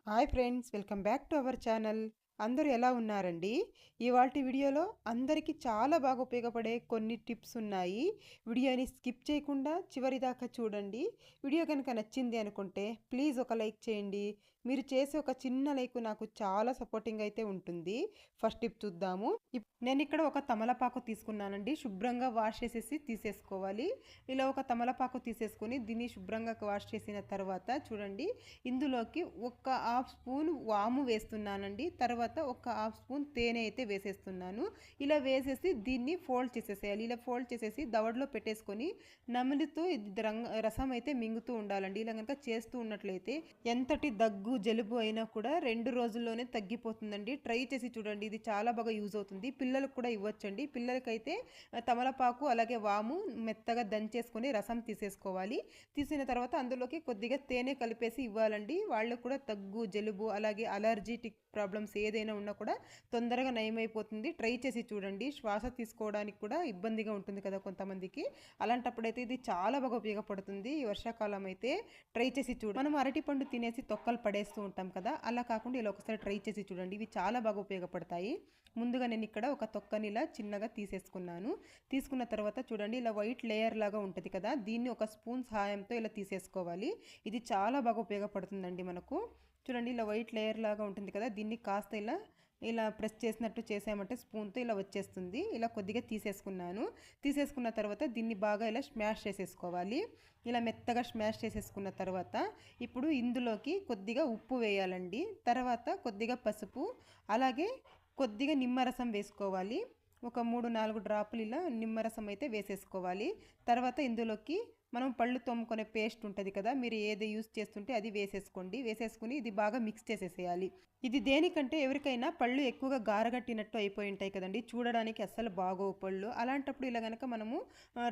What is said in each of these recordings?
Hi friends, welcome back to our channel. అందరూ ఎలా ఉన్నారండి? ఇవాల్టి వీడియోలో అందరికీ చాలా బాగా ఉపయోగపడే కొన్ని టిప్స్ ఉన్నాయి. వీడియోని స్కిప్ చేయకుండా చివరి దాకా చూడండి. వీడియో కనుక నచ్చింది అనుకుంటే ప్లీజ్ ఒక లైక్ చేయండి. మీరు చేసే ఒక చిన్న లైక్ నాకు చాలా సపోర్టింగ్ అయితే ఉంటుంది. ఫస్ట్ టిప్ చూద్దాము. నేను ఇక్కడ ఒక తమలపాకు తీసుకున్నానండి. శుభ్రంగా వాష్ చేసేసి తీసేసుకోవాలి. ఇలా ఒక తమలపాకు తీసేసుకొని దీన్ని శుభ్రంగా వాష్ చేసిన తర్వాత చూడండి, ఇందులోకి ఒక హాఫ్ స్పూన్ వాము వేస్తున్నానండి. తర్వాత ఒక హాఫ్ స్పూన్ తేనె అయితే వేసేస్తున్నాను. ఇలా వేసేసి దీన్ని ఫోల్డ్ చేసేసేయాలి. ఇలా ఫోల్డ్ చేసేసి దవడలో పెట్టేసుకొని నమిలుతూ ఇది రసం అయితే మింగుతూ ఉండాలండి. ఇలా కనుక చేస్తూ ఉన్నట్లయితే ఎంతటి దగ్గు జలుబు అయినా కూడా 2 రోజుల్లోనే తగ్గిపోతుందండి. ట్రై చేసి చూడండి, ఇది చాలా బాగా యూజ్ అవుతుంది. పిల్లలకు కూడా ఇవ్వచ్చండి. పిల్లలకైతే తమలపాకు అలాగే వాము మెత్తగా దంచేసుకొని రసం తీసేసుకోవాలి. తీసిన తర్వాత అందులోకి కొద్దిగా తేనె కలిపేసి ఇవ్వాలండి. వాళ్ళకు కూడా దగ్గు జలుబు అలాగే అలర్జీటిక్ ప్రాబ్లమ్స్ ఏదైనా ఉన్నా కూడా తొందరగా నయమైపోతుంది. ట్రై చేసి చూడండి. శ్వాస తీసుకోవడానికి కూడా ఇబ్బందిగా ఉంటుంది కదా కొంతమందికి, అలాంటప్పుడైతే ఇది చాలా బాగా ఉపయోగపడుతుంది. ఈ వర్షాకాలం అయితే ట్రై చేసి చూడండి. మనం అరటిపండు తినేసి తొక్కలు పడేస్తూ ఉంటాం కదా, అలా కాకుండా ఇలా ఒకసారి ట్రై చేసి చూడండి. ఇవి చాలా బాగా ఉపయోగపడతాయి. ముందుగా నేను ఇక్కడ ఒక తొక్కని ఇలా చిన్నగా తీసేసుకున్నాను. తీసుకున్న తర్వాత చూడండి, ఇలా వైట్ లేయర్ లాగా ఉంటుంది కదా, దీన్ని ఒక స్పూన్ సహాయంతో ఇలా తీసేసుకోవాలి. ఇది చాలా బాగా ఉపయోగపడుతుందండి మనకు. చూడండి, ఇలా వైట్ లేయర్ లాగా ఉంటుంది కదా, దీన్ని కాస్త ఇలా ఇలా ప్రెస్ చేసినట్టు చేసామంటే స్పూన్తో ఇలా వచ్చేస్తుంది. ఇలా కొద్దిగా తీసేసుకున్నాను. తీసేసుకున్న తర్వాత దీన్ని బాగా ఇలా స్మాష్ చేసేసుకోవాలి. ఇలా మెత్తగా స్మాష్ చేసేసుకున్న తర్వాత ఇప్పుడు ఇందులోకి కొద్దిగా ఉప్పు వేయాలండి. తర్వాత కొద్దిగా పసుపు అలాగే కొద్దిగా నిమ్మరసం వేసుకోవాలి. ఒక 3-4 డ్రాపులు ఇలా నిమ్మరసం అయితే వేసేసుకోవాలి. తర్వాత ఇందులోకి మనం పళ్ళు తోముకునే పేస్ట్ ఉంటుంది కదా, మీరు ఏది యూస్ చేస్తుంటే అది వేసేసుకోండి. వేసేసుకుని ఇది బాగా మిక్స్ చేసేసేయాలి. ఇది దేనికంటే ఎవరికైనా పళ్ళు ఎక్కువగా గారగట్టినట్టు అయిపోయి ఉంటాయి కదండి, చూడడానికి అస్సలు బాగోవు పళ్ళు. అలాంటప్పుడు ఇలా కనుక మనము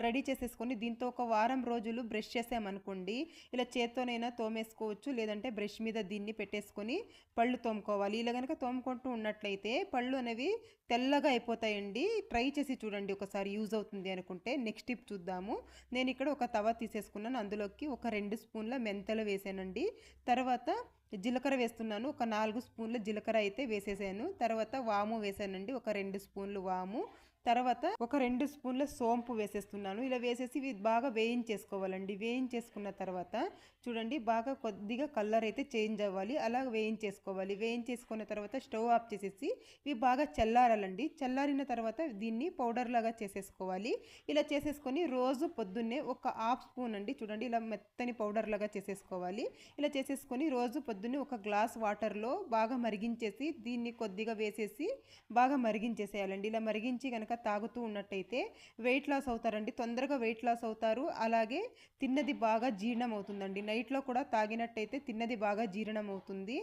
రెడీ చేసేసుకొని దీంతో ఒక వారం రోజులు బ్రష్ చేసామనుకోండి, ఇలా చేత్తోనైనా తోమేసుకోవచ్చు, లేదంటే బ్రష్ మీద దీన్ని పెట్టేసుకొని పళ్ళు తోముకోవాలి. ఇలా కనుక తోముకుంటూ ఉన్నట్లయితే పళ్ళు అనేవి తెల్లగా అయిపోతాయండి. ట్రై చేసి చూడండి ఒకసారి, యూజ్ అవుతుంది అనుకుంటే. నెక్స్ట్ టిప్ చూద్దాము. నేను ఇక్కడ ఒక తవ తీసేసుకున్నాను. అందులోకి ఒక 2 స్పూన్ల మెంతలు వేసానండి. తర్వాత జీలకర్ర వేస్తున్నాను. ఒక 4 స్పూన్ల జీలకర్ర అయితే వేసేసాను. తర్వాత వాము వేసానండి, ఒక 2 స్పూన్లు వాము. తర్వాత ఒక 2 స్పూన్ల సోంపు వేసేస్తున్నాను. ఇలా వేసేసి ఇవి బాగా వేయించేసుకోవాలండి. వేయించేసుకున్న తర్వాత చూడండి, బాగా కొద్దిగా కలర్ అయితే చేంజ్ అవ్వాలి. అలా వేయించేసుకోవాలి. వేయించేసుకున్న తర్వాత స్టవ్ ఆఫ్ చేసేసి ఇవి బాగా చల్లారాలండి. చల్లారిన తర్వాత దీన్ని పౌడర్ లాగా చేసేసుకోవాలి. ఇలా చేసేసుకొని రోజు పొద్దున్నే ఒక హాఫ్ స్పూన్ అండి, చూడండి ఇలా మెత్తని పౌడర్ లాగా చేసేసుకోవాలి. ఇలా చేసేసుకొని రోజు పొద్దున్నే ఒక గ్లాస్ వాటర్లో బాగా మరిగించేసి దీన్ని కొద్దిగా వేసేసి బాగా మరిగించేసేయాలండి. ఇలా మరిగించి కనుక తాగుతూ ఉన్నట్టయితే వెయిట్ లాస్ అవుతారండి. తొందరగా వెయిట్ లాస్ అవుతారు. అలాగే తిన్నది బాగా జీర్ణం అవుతుందండి. నైట్లో కూడా తాగినట్టయితే తిన్నది బాగా జీర్ణం అవుతుంది.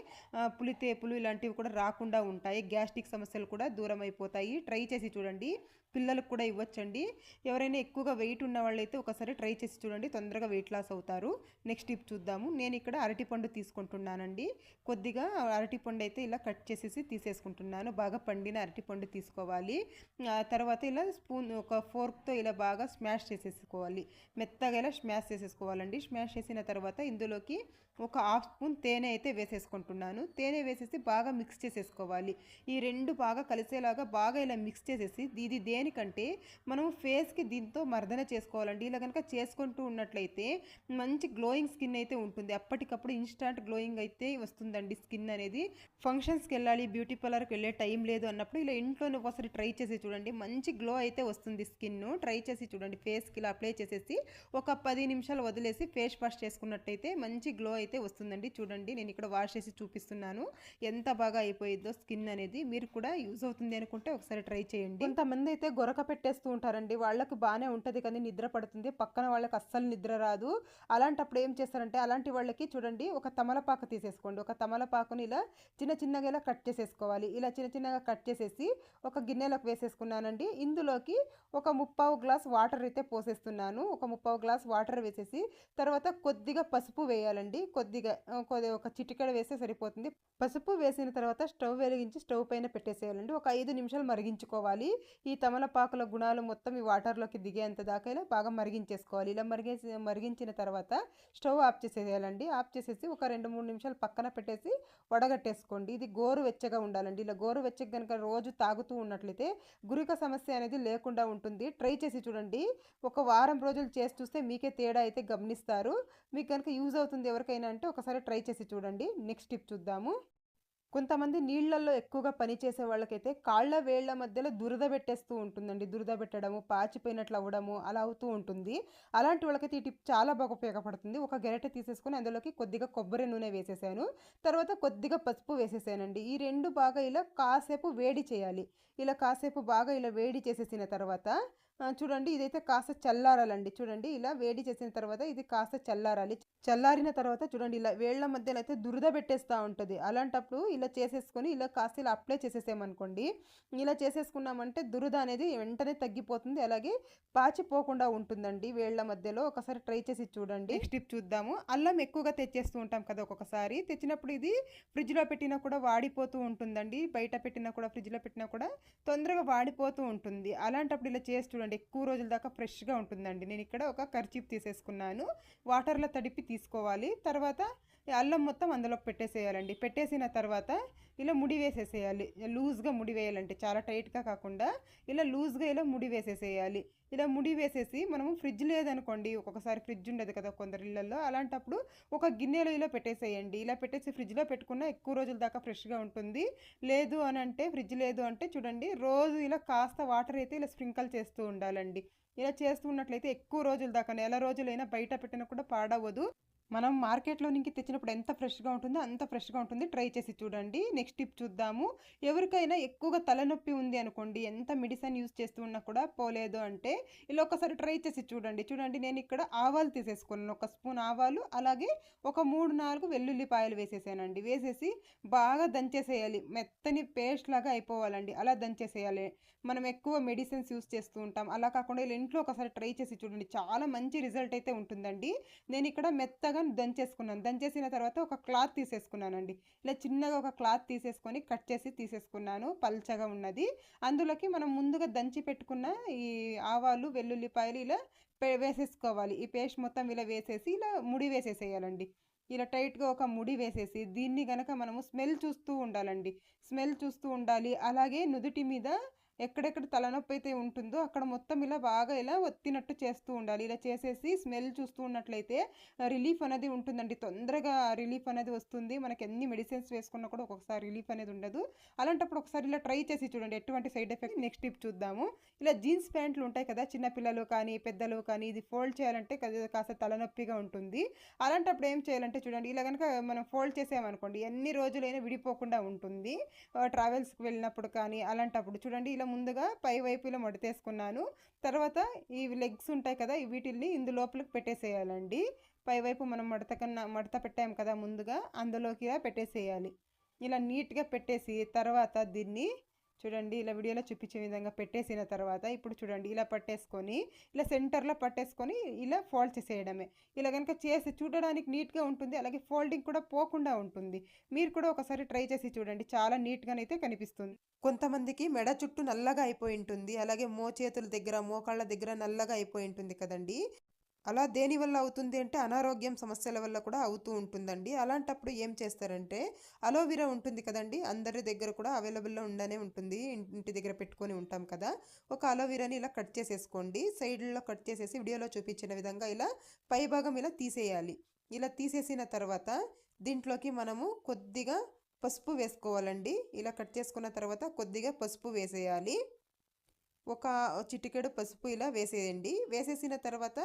పులితేపులు ఇలాంటివి కూడా రాకుండా ఉంటాయి. గ్యాస్ట్రిక్ సమస్యలు కూడా దూరం అయిపోతాయి. ట్రై చేసి చూడండి. పిల్లలకు కూడా ఇవ్వచ్చండి. ఎవరైనా ఎక్కువగా వెయిట్ ఉన్న వాళ్ళైతే ఒకసారి ట్రై చేసి చూడండి, తొందరగా వెయిట్ లాస్ అవుతారు. నెక్స్ట్ టిప్ చూద్దాము. నేను ఇక్కడ అరటిపండు తీసుకుంటున్నానండి. కొద్దిగా అరటిపండు అయితే ఇలా కట్ చేసేసి తీసేసుకుంటున్నాను. బాగా పండిన అరటిపండు తీసుకోవాలి. తర్వాత ఇలా స్పూన్ ఒక ఫోర్క్తో ఇలా బాగా స్మాష్ చేసేసుకోవాలి. మెత్తగా ఇలా స్మాష్ చేసేసుకోవాలండి. స్మాష్ చేసిన తర్వాత ఇందులోకి ఒక హాఫ్ స్పూన్ తేనె అయితే వేసేసుకుంటున్నాను. తేనె వేసేసి బాగా మిక్స్ చేసేసుకోవాలి. ఈ రెండు బాగా కలిసేలాగా బాగా ఇలా మిక్స్ చేసేసి ఇది దేనికంటే మనం ఫేస్కి దీంతో మర్దన చేసుకోవాలండి. ఇలా కనుక చేసుకుంటూ ఉన్నట్లయితే మంచి గ్లోయింగ్ స్కిన్ అయితే ఉంటుంది. అప్పటికప్పుడు ఇన్స్టాంట్ గ్లోయింగ్ అయితే వస్తుందండి స్కిన్ అనేది. ఫంక్షన్స్కి వెళ్ళాలి, బ్యూటీ పార్లర్కి వెళ్ళే టైం లేదు అన్నప్పుడు ఇలా ఇంట్లోనే ఒకసారి ట్రై చేసి చూడండి. మంచి గ్లో అయితే వస్తుంది స్కిన్. ట్రై చేసి చూడండి. ఫేస్కి ఇలా అప్లై చేసేసి ఒక 10 నిమిషాలు వదిలేసి ఫేస్ వాష్ చేసుకున్నట్టయితే మంచి గ్లో అయితే వస్తుందండి. చూడండి, నేను ఇక్కడ వాష్ చేసి చూపిస్తున్నాను ఎంత బాగా అయిపోయిందో స్కిన్ అనేది. మీరు కూడా యూజ్ అవుతుంది అనుకుంటే ఒకసారి ట్రై చేయండి. కొంతమంది అయితే గొరక పెట్టేస్తూ ఉంటారండి. వాళ్ళకి బాగానే ఉంటుంది కానీ నిద్ర పడుతుంది, పక్కన వాళ్ళకి అస్సలు నిద్ర రాదు. అలాంటప్పుడు ఏం చేస్తారంటే అలాంటి వాళ్ళకి చూడండి, ఒక తమలపాకు తీసేసుకోండి. ఒక తమలపాకుని ఇలా చిన్న చిన్నగా ఇలా కట్ చేసేసుకోవాలి. ఇలా చిన్న చిన్నగా కట్ చేసేసి ఒక గిన్నెలోకి వేసేసుకున్నానండి. ఇందులోకి ఒక 3/4 గ్లాస్ వాటర్ అయితే పోసేస్తున్నాను. ఒక 3/4 గ్లాస్ వాటర్ వేసేసి తర్వాత కొద్దిగా పసుపు వేయాలండి. కొద్దిగా ఒక చిటికెడు వేస్తే సరిపోతుంది. పసుపు వేసిన తర్వాత స్టవ్ వెలిగించి స్టవ్ పైన పెట్టేసేయాలండి. ఒక 5 నిమిషాలు మరిగించుకోవాలి. ఈ తమలపాకు తమలపాకుల గుణాలు మొత్తం ఈ వాటర్లోకి దిగేంత దాకా ఇలా బాగా మరిగించేసుకోవాలి. ఇలా మరిగించిన తర్వాత స్టవ్ ఆఫ్ చేసేయాలండి. ఆఫ్ చేసేసి ఒక 2-3 నిమిషాలు పక్కన పెట్టేసి వడగట్టేసుకోండి. ఇది గోరువెచ్చగా ఉండాలండి. ఇలా గోరువెచ్చగా కనుక రోజు తాగుతూ ఉన్నట్లయితే గురిక సమస్య అనేది లేకుండా ఉంటుంది. ట్రై చేసి చూడండి. ఒక వారం రోజులు చేసి చూస్తే మీకే తేడా అయితే గమనిస్తారు. మీకు కనుక యూజ్ అవుతుంది ఎవరికైనా అంటే ఒకసారి ట్రై చేసి చూడండి. నెక్స్ట్ టిప్ చూద్దాము. కొంతమంది నీళ్ళల్లో ఎక్కువగా పనిచేసే వాళ్ళకైతే కాళ్ళ వేళ్ళ మధ్యలో దురద పెట్టేస్తూ ఉంటుందండి. దురద పెట్టడము, పాచిపోయినట్లు అవ్వడము అలా అవుతూ ఉంటుంది. అలాంటి వాళ్ళకైతే ఈ టిప్ చాలా బాగా ఉపయోగపడుతుంది. ఒక గరిటె తీసేసుకొని అందులోకి కొద్దిగా కొబ్బరి నూనె వేసేసాను. తర్వాత కొద్దిగా పసుపు వేసేసానండి. ఈ 2 బాగా ఇలా కాసేపు వేడి చేయాలి. ఇలా కాసేపు బాగా ఇలా వేడి చేసేసిన తర్వాత చూడండి ఇదైతే కాస్త చల్లారాలండి. చూడండి ఇలా వేడి చేసిన తర్వాత ఇది కాస్త చల్లారాలి. చల్లారిన తర్వాత చూడండి ఇలా వేళ్ళ మధ్యలో అయితే దురద పెట్టేస్తూ ఉంటుంది. అలాంటప్పుడు ఇలా చేసేసుకొని ఇలా కాస్త ఇలా అప్లై చేసేసామనుకోండి. ఇలా చేసేసుకున్నామంటే దురద అనేది వెంటనే తగ్గిపోతుంది. అలాగే పాచిపోకుండా ఉంటుందండి వేళ్ళ మధ్యలో. ఒకసారి ట్రై చేసి చూడండి. నెక్స్ట్ టిప్ చూద్దాము. అల్లం ఎక్కువగా తెచ్చేస్తూ ఉంటాం కదా ఒక్కొక్కసారి. తెచ్చినప్పుడు ఇది ఫ్రిడ్జ్లో పెట్టినా కూడా వాడిపోతూ ఉంటుందండి. బయట పెట్టినా కూడా ఫ్రిడ్జ్లో పెట్టినా కూడా తొందరగా వాడిపోతూ ఉంటుంది. అలాంటప్పుడు ఇలా చేసి చూడండి. ఎక్కువ రోజుల దాకా ఫ్రెష్గా ఉంటుందండి. నేను ఇక్కడ ఒక కర్చీప్ తీసేసుకున్నాను. వాటర్లో తడిపి తీసుకోవాలి. తర్వాత అల్లం మొత్తం అందులోకి పెట్టేసేయాలండి. పెట్టేసిన తర్వాత ఇలా ముడి వేసేసేయాలి. లూజ్గా ముడి వేయాలంటే చాలా టైట్గా కాకుండా ఇలా లూజ్గా ఇలా ముడి వేసేసేయాలి. ఇలా ముడి వేసేసి మనము ఫ్రిడ్జ్ లేదనుకోండి, ఒక్కొక్కసారి ఫ్రిడ్జ్ ఉండదు కదా కొందరి ఇళ్ళల్లో, అలాంటప్పుడు ఒక గిన్నెలో ఇలా పెట్టేసేయండి. ఇలా పెట్టేసి ఫ్రిడ్జ్లో పెట్టుకున్న ఎక్కువ రోజుల దాకా ఫ్రెష్గా ఉంటుంది. లేదు అని అంటే ఫ్రిడ్జ్ లేదు అంటే చూడండి రోజు ఇలా కాస్త వాటర్ అయితే ఇలా స్ప్రింకల్ చేస్తూ ఉండాలండి. ఇలా చేస్తూ ఉన్నట్లయితే ఎక్కువ రోజుల దాకా నెల రోజులైనా బయట పెట్టినా కూడా పాడవదు. మనం మార్కెట్లో నుంచి తెచ్చినప్పుడు ఎంత ఫ్రెష్గా ఉంటుందో అంత ఫ్రెష్గా ఉంటుంది. ట్రై చేసి చూడండి. నెక్స్ట్ టిప్ చూద్దాము. ఎవరికైనా ఎక్కువగా తలనొప్పి ఉంది అనుకోండి, ఎంత మెడిసిన్ యూజ్ చేస్తూ ఉన్నా కూడా పోలేదు అంటే ఇలా ఒకసారి ట్రై చేసి చూడండి. చూడండి నేను ఇక్కడ ఆవాలు తీసేసుకున్నాను. ఒక స్పూన్ ఆవాలు, అలాగే ఒక 3-4 వెల్లుల్లిపాయలు వేసేసానండి. వేసేసి బాగా దంచేసేయాలి. మెత్తని పేస్ట్ లాగా అయిపోవాలండి. అలా దంచేసేయాలి. మనం ఎక్కువ మెడిసిన్స్ యూజ్ చేస్తూ ఉంటాం. అలా కాకుండా ఇలా ఇంట్లో ఒకసారి ట్రై చేసి చూడండి. చాలా మంచి రిజల్ట్ అయితే ఉంటుందండి. నేను ఇక్కడ మెత్తగా దంచేసుకున్నాను. దంచేసిన తర్వాత ఒక క్లాత్ తీసేసుకున్నానండి. ఇలా చిన్నగా ఒక క్లాత్ తీసేసుకొని కట్ చేసి తీసేసుకున్నాను. పల్చగా ఉన్నది. అందులోకి మనం ముందుగా దంచి పెట్టుకున్న ఈ ఆవాలు, వెల్లుల్లిపాయలు ఇలా వేసేసుకోవాలి. ఈ పేస్ట్ మొత్తం ఇలా వేసేసి ఇలా ముడి వేసేసేయాలండి. ఇలా టైట్గా ఒక ముడి వేసేసి దీన్ని గనక మనము స్మెల్ చూస్తూ ఉండాలండి. స్మెల్ చూస్తూ ఉండాలి. అలాగే నుదుటి మీద ఎక్కడెక్కడ తలనొప్పి అయితే ఉంటుందో అక్కడ మొత్తం ఇలా బాగా ఇలా ఒత్తినట్టు చేస్తూ ఉండాలి. ఇలా చేసేసి స్మెల్ చూస్తూ ఉన్నట్లయితే రిలీఫ్ అనేది ఉంటుందండి. తొందరగా రిలీఫ్ అనేది వస్తుంది. మనకి ఎన్ని మెడిసిన్స్ వేసుకున్నా కూడా ఒక్కొక్కసారి రిలీఫ్ అనేది ఉండదు. అలాంటప్పుడు ఒకసారి ఇలా ట్రై చేసి చూడండి. ఎటువంటి సైడ్ ఎఫెక్ట్. నెక్స్ట్ టిప్ చూద్దాము. ఇలా జీన్స్ ప్యాంట్లు ఉంటాయి కదా, చిన్నపిల్లలు కానీ పెద్దలు కానీ, ఇది ఫోల్డ్ చేయాలంటే కాస్త తలనొప్పిగా ఉంటుంది. అలాంటప్పుడు ఏం చేయాలంటే చూడండి ఇలా కనుక మనం ఫోల్డ్ చేసామనుకోండి ఎన్ని రోజులైనా విడిపోకుండా ఉంటుంది. ట్రావెల్స్కి వెళ్ళినప్పుడు కానీ అలాంటప్పుడు చూడండి ఇలా ముందుగా పై వైపు ఇలా మడతేసుకున్నాను. తర్వాత ఈ లెగ్స్ ఉంటాయి కదా, వీటిల్ని ఇందు లోపలికి పెట్టేసేయాలండి. పైవైపు మనం మడత పెట్టాము కదా ముందుగా, అందులోకి ఇలా పెట్టేసేయాలి. ఇలా నీట్గా పెట్టేసి తర్వాత దీన్ని చూడండి ఇలా వీడియోలో చూపించే విధంగా పెట్టేసిన తర్వాత ఇప్పుడు చూడండి ఇలా పట్టేసుకొని ఇలా సెంటర్లో పట్టేసుకొని ఇలా ఫోల్డ్ చేసేయడమే. ఇలా కనుక చేసి చూడడానికి నీట్గా ఉంటుంది. అలాగే ఫోల్డింగ్ కూడా పోకుండా ఉంటుంది. మీరు కూడా ఒకసారి ట్రై చేసి చూడండి. చాలా నీట్గానైతే కనిపిస్తుంది. కొంతమందికి మెడ చుట్టూ నల్లగా అయిపోయి ఉంటుంది. అలాగే మోచేతుల దగ్గర, మోకాళ్ళ దగ్గర నల్లగా అయిపోయి ఉంటుంది కదండి. అలా దేనివల్ల అవుతుంది అంటే అనారోగ్యం సమస్యల వల్ల కూడా అవుతూ ఉంటుందండి. అలాంటప్పుడు ఏం చేస్తారంటే అలోవెరా ఉంటుంది కదండి, అందరి దగ్గర కూడా అవైలబుల్లో ఉండనే ఉంటుంది. ఇంటి దగ్గర పెట్టుకొని ఉంటాం కదా. ఒక అలోవెరాని ఇలా కట్ చేసేసుకోండి. సైడ్లో కట్ చేసేసి వీడియోలో చూపించిన విధంగా ఇలా పైభాగం ఇలా తీసేయాలి. ఇలా తీసేసిన తర్వాత దీంట్లోకి మనము కొద్దిగా పసుపు వేసుకోవాలండి. ఇలా కట్ చేసుకున్న తర్వాత కొద్దిగా పసుపు వేసేయాలి. ఒక చిటికెడు పసుపు ఇలా వేసేయండి. వేసేసిన తర్వాత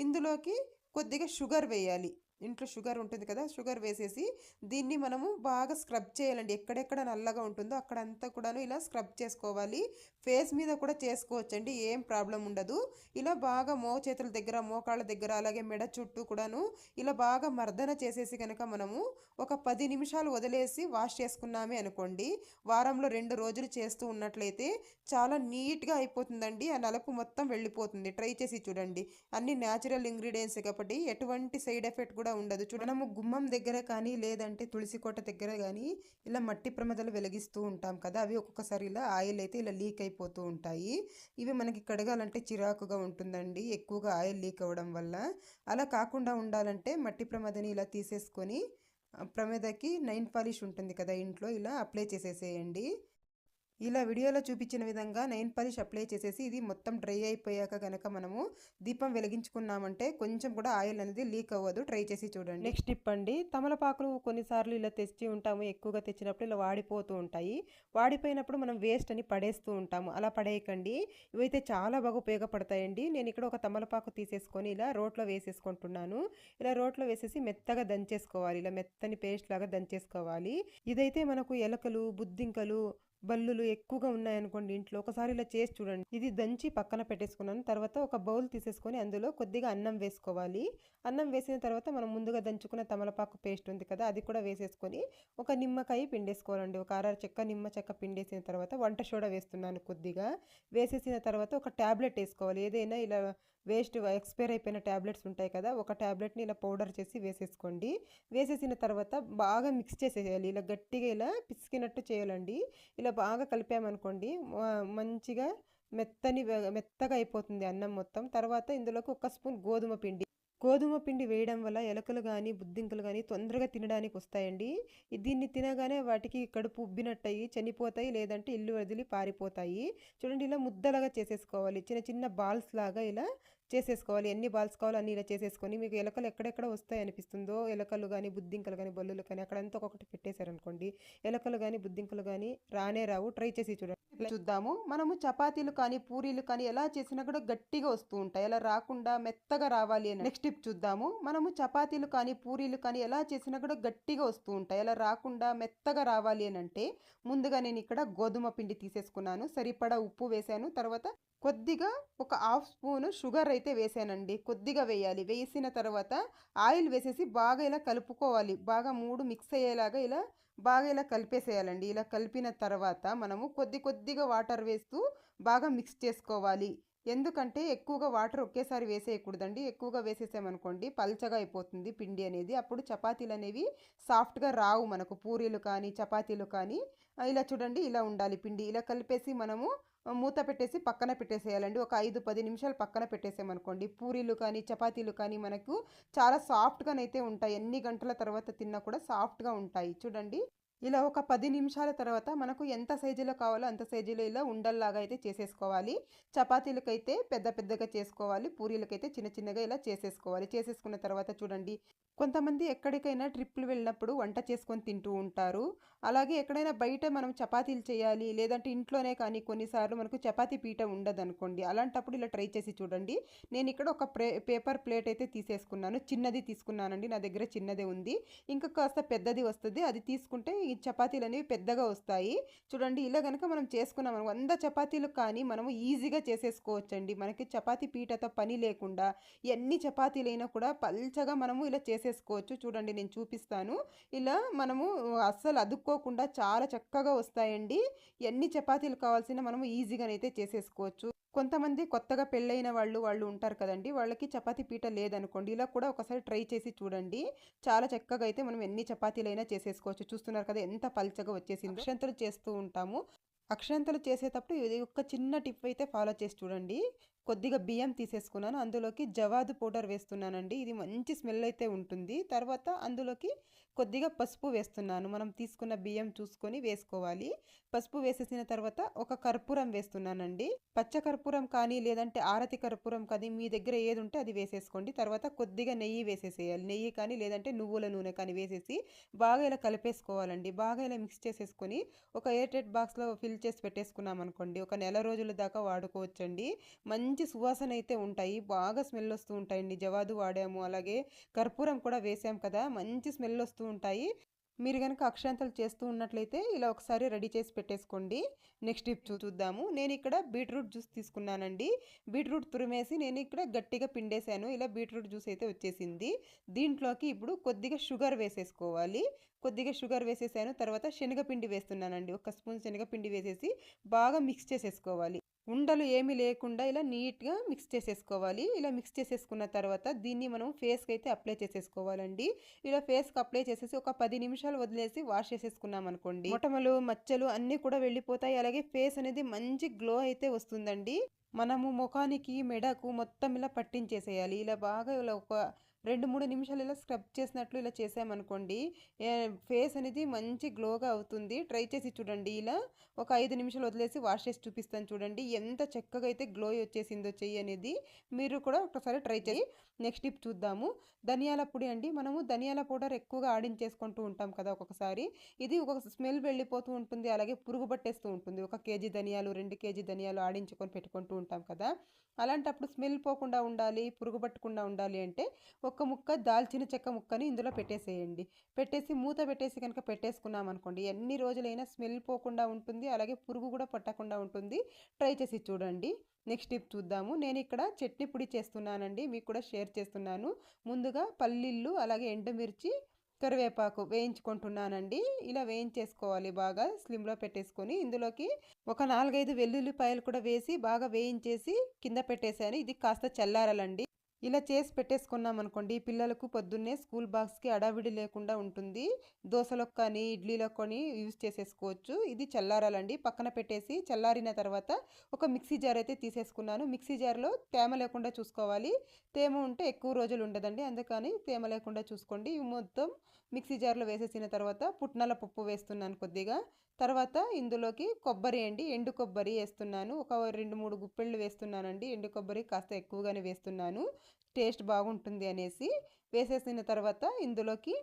ఇందులోకి కొద్దిగా షుగర్ వేయాలి. ఇంట్లో షుగర్ ఉంటుంది కదా, షుగర్ వేసేసి దీన్ని మనము బాగా స్క్రబ్ చేయాలండి. ఎక్కడెక్కడ నల్లగా ఉంటుందో అక్కడంతా కూడాను ఇలా స్క్రబ్ చేసుకోవాలి. ఫేస్ మీద కూడా చేసుకోవచ్చండి, ఏం ప్రాబ్లం ఉండదు. ఇలా బాగా మోచేతుల దగ్గర, మోకాళ్ళ దగ్గర, అలాగే మెడ చుట్టూ కూడాను ఇలా బాగా మర్దన చేసేసి కనుక మనము ఒక 10 నిమిషాలు వదిలేసి వాష్ చేసుకున్నామే అనుకోండి, వారంలో 2 రోజులు చేస్తూ ఉన్నట్లయితే చాలా నీట్గా అయిపోతుందండి. ఆ నలుపు మొత్తం వెళ్ళిపోతుంది. ట్రై చేసి చూడండి. అన్ని న్యాచురల్ ఇంగ్రీడియంట్స్ కాబట్టి ఎటువంటి సైడ్ ఎఫెక్ట్ కూడా కూడా ఉండదు. మనము గుమ్మం దగ్గర కానీ లేదంటే తులసి కోట దగ్గర కానీ ఇలా మట్టి ప్రమిదలు వెలిగిస్తూ ఉంటాం కదా, అవి ఒక్కొక్కసారి ఇలా ఆయిల్ అయితే ఇలా లీక్ అయిపోతూ ఉంటాయి. ఇవి మనకి కడగాలంటే చిరాకుగా ఉంటుందండి, ఎక్కువగా ఆయిల్ లీక్ అవ్వడం వల్ల. అలా కాకుండా ఉండాలంటే మట్టి ప్రమిదని ఇలా తీసేసుకొని ప్రమిదకి నైన్ పాలిష్ ఉంటుంది కదా ఇంట్లో, ఇలా అప్లై చేసేసేయండి. ఇలా వీడియోలో చూపించిన విధంగా నెయిల్ పాలిష్ అప్లై చేసేసి ఇది మొత్తం డ్రై అయిపోయాక కనుక మనము దీపం వెలిగించుకున్నామంటే కొంచెం కూడా ఆయిల్ అనేది లీక్ అవ్వదు. ట్రై చేసి చూడండి. నెక్స్ట్ టిప్ అండి, తమలపాకులు కొన్నిసార్లు ఇలా తెచ్చి ఉంటాము, ఎక్కువగా తెచ్చినప్పుడు ఇలా వాడిపోతూ ఉంటాయి. వాడిపోయినప్పుడు మనం వేస్ట్ అని పడేస్తూ ఉంటాము. అలా పడేయకండి, ఇవైతే చాలా బాగా ఉపయోగపడతాయండి. నేను ఇక్కడ ఒక తమలపాకు తీసేసుకొని ఇలా రోట్లో వేసేసుకుంటున్నాను. ఇలా రోట్లో వేసేసి మెత్తగా దంచేసుకోవాలి, ఇలా మెత్తని పేస్ట్ లాగా దంచేసుకోవాలి. ఇదైతే మనకు ఎలకలు, బుద్ధింకలు, బల్లులు ఎక్కువగా ఉన్నాయనుకోండి ఇంట్లో, ఒకసారి ఇలా చేసి చూడండి. ఇది దంచి పక్కన పెట్టేసుకున్నాను. తర్వాత ఒక బౌల్ తీసేసుకొని అందులో కొద్దిగా అన్నం వేసుకోవాలి. అన్నం వేసిన తర్వాత మనం ముందుగా దంచుకున్న తమలపాకు పేస్ట్ ఉంది కదా, అది కూడా వేసేసుకొని ఒక నిమ్మకాయ పిండేసుకోవాలండి. ఒక అర చెక్క నిమ్మ చెక్క పిండేసిన తర్వాత వంట సోడా వేస్తున్నాను కొద్దిగా. వేసేసిన తర్వాత ఒక ట్యాబ్లెట్ వేసుకోవాలి. ఏదైనా ఇలా వేస్ట్ ఎక్స్పైర్ అయిపోయిన ట్యాబ్లెట్స్ ఉంటాయి కదా, ఒక ట్యాబ్లెట్ని ఇలా పౌడర్ చేసి వేసేసుకోండి. వేసేసిన తర్వాత బాగా మిక్స్ చేసేయాలి. ఇలా గట్టిగా ఇలా పిసికినట్టు చేయాలండి. ఇలా బాగా కలిపామనుకోండి మంచిగా మెత్తగా అయిపోతుంది అన్నం మొత్తం. తర్వాత ఇందులోకి ఒక స్పూన్ గోధుమ పిండి వేయడం వల్ల ఎలకలు కానీ బుద్ధింకలు కానీ తొందరగా తినడానికి వస్తాయండి. దీన్ని తినగానే వాటికి కడుపు ఉబ్బినట్టయి చనిపోతాయి, లేదంటే ఇల్లు వదిలి పారిపోతాయి. చూడండి, ఇలా ముద్దలాగా చేసేసుకోవాలి. చిన్న చిన్న బాల్స్ లాగా ఇలా చేసేసుకోవాలి. ఎన్ని బాల్స్ కావాలో అన్ని ఇలా చేసేసుకొని, మీకు ఎలకలు ఎక్కడెక్కడ వస్తాయి అనిపిస్తుందో, ఎలకలు కానీ బుద్ధింకలు కానీ బల్లులు కానీ అక్కడంతా ఒక్కొక్కటి పెట్టేశారనుకోండి, ఎలకలు కానీ బుద్ధింకలు కానీ రానే రావు. ట్రై చేసి చూడండి. చూద్దాము, మనము చపాతీలు కానీ పూరీలు కానీ ఎలా చేసినా కూడా గట్టిగా వస్తూ ఉంటాయి. అలా రాకుండా మెత్తగా రావాలి అని నెక్స్ట్ టిప్ చూద్దాము. మనము చపాతీలు కానీ పూరీలు కానీ ఎలా చేసినా కూడా గట్టిగా వస్తూ ఉంటాయి. అలా రాకుండా మెత్తగా రావాలి అని అంటే ముందుగా నేను ఇక్కడ గోధుమ పిండి తీసేసుకున్నాను, సరిపడా ఉప్పు వేసాను, తర్వాత కొద్దిగా ఒక హాఫ్ స్పూన్ షుగర్ అయితే వేసానండి. కొద్దిగా వేయాలి. వేసిన తర్వాత ఆయిల్ వేసేసి బాగా ఇలా కలుపుకోవాలి. బాగా మూడు మిక్స్ అయ్యేలాగా ఇలా బాగా ఇలా కలిపేసేయాలండి. ఇలా కలిపిన తర్వాత మనము కొద్దిగా వాటర్ వేస్తూ బాగా మిక్స్ చేసుకోవాలి. ఎందుకంటే ఎక్కువగా వాటర్ ఒకేసారి వేసేయకూడదండి. ఎక్కువగా వేసేసామనుకోండి పల్చగా అయిపోతుంది పిండి అనేది. అప్పుడు చపాతీలు అనేవి సాఫ్ట్గా రావు మనకు, పూరీలు కానీ చపాతీలు కానీ. ఇలా చూడండి, ఇలా ఉండాలి పిండి. ఇలా కలిపేసి మనము మూత పెట్టేసి పక్కన పెట్టేసేయాలండి. ఒక 5-10 నిమిషాలు పక్కన పెట్టేసామనుకోండి పూరీలు కానీ చపాతీలు కానీ మనకు చాలా సాఫ్ట్గానైతే ఉంటాయి. ఎన్ని గంటల తర్వాత తిన్నా కూడా సాఫ్ట్గా ఉంటాయి. చూడండి, ఇలా ఒక 10 నిమిషాల తర్వాత మనకు ఎంత సైజులో కావాలో అంత సైజులో ఇలా ఉండల్లాగా అయితే చేసేసుకోవాలి. చపాతీలకైతే పెద్దగా చేసుకోవాలి, పూరీలకైతే చిన్న చిన్నగా ఇలా చేసేసుకోవాలి. చేసేసుకున్న తర్వాత చూడండి, కొంతమంది ఎక్కడికైనా ట్రిప్లు వెళ్ళినప్పుడు వంట చేసుకొని తింటూ ఉంటారు. అలాగే ఎక్కడైనా బయట మనం చపాతీలు చేయాలి, లేదంటే ఇంట్లోనే కానీ కొన్నిసార్లు మనకు చపాతీ పీట ఉండదనుకోండి, అలాంటప్పుడు ఇలా ట్రై చేసి చూడండి. నేను ఇక్కడ ఒక పేపర్ ప్లేట్ అయితే తీసేసుకున్నాను. చిన్నది తీసుకున్నానండి, నా దగ్గర చిన్నదే ఉంది. ఇంకా కాస్త పెద్దది వస్తుంది, అది తీసుకుంటే ఈ చపాతీలు అనేవి పెద్దగా వస్తాయి. చూడండి, ఇలా కనుక మనం చేసుకున్నాం 100 చపాతీలు కానీ మనము ఈజీగా చేసేసుకోవచ్చండి. మనకి చపాతీ పీటతో పని లేకుండా ఎన్ని చపాతీలైనా కూడా పల్చగా మనము ఇలా చేసేసుకోవచ్చు. చూడండి, నేను చూపిస్తాను. ఇలా మనము అస్సలు అదుక్కోకుండా చాలా చక్కగా వస్తాయండి. ఎన్ని చపాతీలు కావాల్సిన మనము ఈజీగానైతే చేసేసుకోవచ్చు. కొంతమంది కొత్తగా పెళ్ళైన వాళ్ళు ఉంటారు కదండి, వాళ్ళకి చపాతీ పీట లేదనుకోండి, ఇలా కూడా ఒకసారి ట్రై చేసి చూడండి. చాలా చక్కగా అయితే మనం ఎన్ని చపాతీలైనా చేసేసుకోవచ్చు. చూస్తున్నారు కదా ఎంత పల్చగా వచ్చేసింది. అక్షంతలు చేస్తూ ఉంటాము. అక్షంతలు చేసేటప్పుడు ఇది ఒక చిన్న టిప్ అయితే ఫాలో చేసి చూడండి. కొద్దిగా బియ్యం తీసేసుకున్నాను, అందులోకి జవాదు పౌడర్ వేస్తున్నానండి. ఇది మంచి స్మెల్ అయితే ఉంటుంది. తర్వాత అందులోకి కొద్దిగా పసుపు వేస్తున్నాను. మనం తీసుకున్న బియ్యం చూసుకొని వేసుకోవాలి. పసుపు వేసేసిన తర్వాత ఒక కర్పూరం వేస్తున్నానండి. పచ్చ కర్పూరం కానీ లేదంటే ఆరతి కర్పూరం కానీ మీ దగ్గర ఏది ఉంటే అది వేసేసుకోండి. తర్వాత కొద్దిగా నెయ్యి వేసేసేయాలి. నెయ్యి కానీ లేదంటే నువ్వుల నూనె కానీ వేసేసి బాగా ఇలా కలిపేసుకోవాలండి. బాగా ఇలా మిక్స్ చేసేసుకొని ఒక ఎయిర్టైట్ బాక్స్లో ఫిల్ చేసి పెట్టేసుకున్నాం అనుకోండి, ఒక నెల రోజుల దాకా వాడుకోవచ్చండి. మంచి సువాసన అయితే ఉంటాయి, బాగా స్మెల్ వస్తూ ఉంటాయండి. జవాదు వాడాము, అలాగే కర్పూరం కూడా వేసాం కదా, మంచి స్మెల్ వస్తూ ఉంటాయి. మీరు కనుక అక్షంతలు చేస్తూ ఉన్నట్లయితే ఇలా ఒకసారి రెడీ చేసి పెట్టేసుకోండి. నెక్స్ట్ టిప్ చూద్దాము. నేను ఇక్కడ బీట్రూట్ జ్యూస్ తీసుకున్నానండి. బీట్రూట్ తురిమేసి నేను ఇక్కడ గట్టిగా పిండేశాను. ఇలా బీట్రూట్ జ్యూస్ అయితే వచ్చేసింది. దీంట్లోకి ఇప్పుడు కొద్దిగా షుగర్ వేసేసుకోవాలి. కొద్దిగా షుగర్ వేసేసాను. తర్వాత శనగపిండి వేస్తున్నానండి. ఒక స్పూన్ శనగపిండి వేసేసి బాగా మిక్స్ చేసేసుకోవాలి. ఉండలు ఏమీ లేకుండా ఇలా నీట్గా మిక్స్ చేసేసుకోవాలి. ఇలా మిక్స్ చేసేసుకున్న తర్వాత దీన్ని మనం ఫేస్కి అయితే అప్లై చేసేసుకోవాలండి. ఇలా ఫేస్కి అప్లై చేసేసి ఒక 10 నిమిషాలు వదిలేసి వాష్ చేసేసుకున్నాం అనుకోండి, మొటిమలు మచ్చలు అన్నీ కూడా వెళ్ళిపోతాయి. అలాగే ఫేస్ అనేది మంచి గ్లో అయితే వస్తుందండి. మనము ముఖానికి మెడకు మొత్తం ఇలా పట్టించేసేయాలి. ఇలా బాగా ఇలా ఒక 2-3 నిమిషాలు ఇలా స్క్రబ్ చేసినట్లు ఇలా చేసామనుకోండి, ఫేస్ అనేది మంచి గ్లోగా అవుతుంది. ట్రై చేసి చూడండి. ఇలా ఒక 5 నిమిషాలు వదిలేసి వాష్ చేసి చూపిస్తాను చూడండి, ఎంత చక్కగా అయితే గ్లో వచ్చేసిందో చెయ్యి అనేది. మీరు కూడా ఒకసారి ట్రై చేసి నెక్స్ట్ టిప్ చూద్దాము. ధనియాల పొడి అండి. మనము ధనియాల పౌడర్ ఎక్కువగా ఆడించేసుకుంటూ ఉంటాం కదా ఒక్కొక్కసారి. ఇది ఒక స్మెల్ వెళ్ళిపోతూ ఉంటుంది, అలాగే పురుగు పట్టేస్తూ ఉంటుంది. 1 కేజీ ధనియాలు 2 కేజీ ధనియాలు ఆడించుకొని పెట్టుకుంటూ ఉంటాం కదా. అలాంటప్పుడు స్మెల్ పోకుండా ఉండాలి, పురుగు పట్టకుండా ఉండాలి అంటే ఒక ముక్క దాల్చిన చెక్క ముక్కని ఇందులో పెట్టేసేయండి. పెట్టేసి మూత పెట్టేసి కనుక పెట్టేసుకున్నాం అనుకోండి, ఎన్ని రోజులైనా స్మెల్ పోకుండా ఉంటుంది, అలాగే పురుగు కూడా పట్టకుండా ఉంటుంది. ట్రై చేసి చూడండి. నెక్స్ట్ టిప్ చూద్దాము. నేను ఇక్కడ చట్నీ పొడి చేస్తున్నానండి, మీకు కూడా షేర్ చేస్తున్నాను. ముందుగా పల్లీలు అలాగే ఎండుమిర్చి కరివేపాకు వేయించుకుంటున్నానండి. ఇలా వేయించేసుకోవాలి బాగా స్లిమ్లో పెట్టేసుకొని. ఇందులోకి ఒక 4-5 వెల్లుల్లిపాయలు కూడా వేసి బాగా వేయించేసి కింద పెట్టేశాను. ఇది కాస్త చల్లారాలండి. ఇలా చేసి పెట్టేసుకున్నాం అనుకోండి, పిల్లలకు పొద్దున్నే స్కూల్ బాక్స్కి అడావిడి లేకుండా ఉంటుంది. దోశలకు కానీ ఇడ్లీలకు కానీ యూజ్ చేసేసుకోవచ్చు. ఇది చల్లారాలండి. పక్కన పెట్టేసి చల్లారిన తర్వాత ఒక మిక్సీ జార్ అయితే తీసేసుకున్నాను. మిక్సీ జార్లో తేమ లేకుండా చూసుకోవాలి. తేమ ఉంటే ఎక్కువ రోజులు ఉండదండి, అందుకని తేమ లేకుండా చూసుకోండి. ఇవి మొత్తం మిక్సీ జార్లో వేసేసిన తర్వాత పుట్నాల పప్పు వేస్తున్నాను కొద్దిగా. తర్వాత ఇందులోకి కొబ్బరి అండి, ఎండు కొబ్బరి వేస్తున్నాను. ఒక 2-3 గుప్పెళ్ళు వేస్తున్నానండి. ఎండు కొబ్బరి కాస్త ఎక్కువగానే వేస్తున్నాను, టేస్ట్ బాగుంటుంది అనేసి. వేసేసిన తర్వాత ఇందులోకి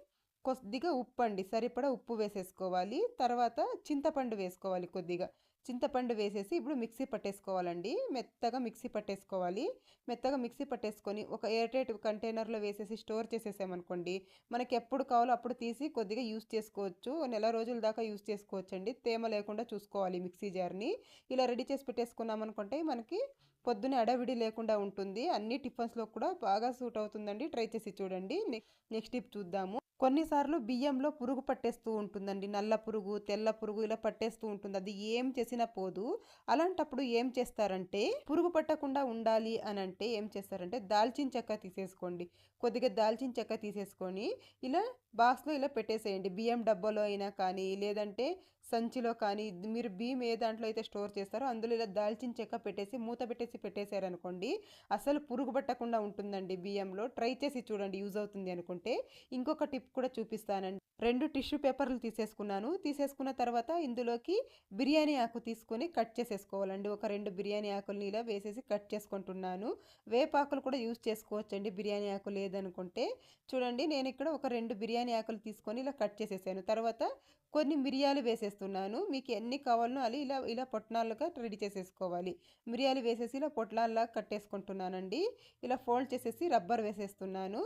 కొద్దిగా ఉప్పు అండి, సరిపడా ఉప్పు వేసేసుకోవాలి. తర్వాత చింతపండు వేసుకోవాలి కొద్దిగా. చింతపండు వేసేసి ఇప్పుడు మిక్సీ పట్టేసుకోవాలండి. మెత్తగా మిక్సీ పట్టేసుకోవాలి. మెత్తగా మిక్సీ పట్టేసుకొని ఒక ఎయిర్టైట్ కంటైనర్లో వేసేసి స్టోర్ చేసేసామనుకోండి, మనకి ఎప్పుడు కావాలో అప్పుడు తీసి కొద్దిగా యూస్ చేసుకోవచ్చు. నెల రోజుల దాకా యూస్ చేసుకోవచ్చండి. తేమ లేకుండా చూసుకోవాలి మిక్సీ జార్ని. ఇలా రెడీ చేసి పెట్టేసుకున్నామనుకుంటే మనకి పొద్దునే అడవిడి లేకుండా ఉంటుంది. అన్ని టిఫిన్స్లో కూడా బాగా సూట్ అవుతుందండి. ట్రై చేసి చూడండి. నెక్స్ట్ టిప్ చూద్దాము. కొన్నిసార్లు బియ్యంలో పురుగు పట్టేస్తూ ఉంటుందండి. నల్ల పురుగు, తెల్ల పురుగు ఇలా పట్టేస్తూ ఉంటుంది. అది ఏం చేసినా పోదు. అలాంటప్పుడు ఏం చేస్తారంటే, పురుగు పట్టకుండా ఉండాలి అని అంటే ఏం చేస్తారంటే, దాల్చిన చెక్క తీసేసుకోండి. కొద్దిగా దాల్చిన చెక్క తీసేసుకొని ఇలా బాక్స్లో ఇలా పెట్టేసేయండి. బియ్యం డబ్బాలో అయినా కానీ, లేదంటే సంచిలో కానీ, మీరు బియ్యం ఏ దాంట్లో అయితే స్టోర్ చేస్తారో అందులో ఇలా దాల్చిన చెక్క పెట్టేసి మూత పెట్టేసి పెట్టేశారనుకోండి, అసలు పురుగు పట్టకుండా ఉంటుందండి బియ్యంలో. ట్రై చేసి చూడండి, యూజ్ అవుతుంది అనుకుంటే. ఇంకొక టిప్ కూడా చూపిస్తానండి. 2 టిష్యూ పేపర్లు తీసేసుకున్నాను. తీసేసుకున్న తర్వాత ఇందులోకి బిర్యానీ ఆకు తీసుకొని కట్ చేసేసుకోవాలండి. ఒక 2 బిర్యానీ ఆకుల్ని ఇలా వేసేసి కట్ చేసుకుంటున్నాను. వేపాకులు కూడా యూజ్ చేసుకోవచ్చండి బిర్యానీ ఆకు లేదనుకుంటే. చూడండి, నేను ఇక్కడ ఒక 2 బిర్యానీ ఆకులు తీసుకొని ఇలా కట్ చేసేసాను. తర్వాత కొన్ని మిరియాలు వేసేస్తున్నాను. మీకు ఎన్ని కావాలనో అది ఇలా ఇలా పొట్నాలుగా రెడీ చేసేసుకోవాలి. మిరియాలు వేసేసి ఇలా పొట్లాల్లా కట్టేసుకుంటున్నానండి. ఇలా ఫోల్డ్ చేసేసి రబ్బర్ వేసేస్తున్నాను.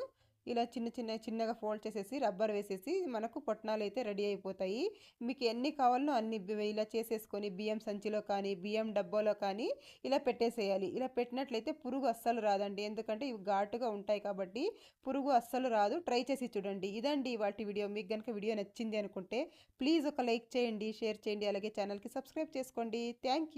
ఇలా చిన్నగా ఫోల్డ్ చేసేసి రబ్బర్ వేసేసి మనకు పొట్నాలు అయితే రెడీ అయిపోతాయి. మీకు ఎన్ని కావాలనో అన్ని ఇలా చేసేసుకొని బియ్యం సంచిలో కానీ, బియ్యం డబ్బాలో కానీ ఇలా పెట్టేసేయాలి. ఇలా పెట్టినట్లయితే పురుగు అస్సలు రాదండి. ఎందుకంటే ఇవి ఘాటుగా ఉంటాయి కాబట్టి పురుగు అస్సలు రాదు. ట్రై చేసి చూడండి. ఇదండి ఇవాల్టి వీడియో. మీకు కనుక వీడియో నచ్చింది అనుకుంటే ప్లీజ్ ఒక లైక్ చేయండి, షేర్ చేయండి, అలాగే ఛానల్కి సబ్స్క్రైబ్ చేసుకోండి. Thank you.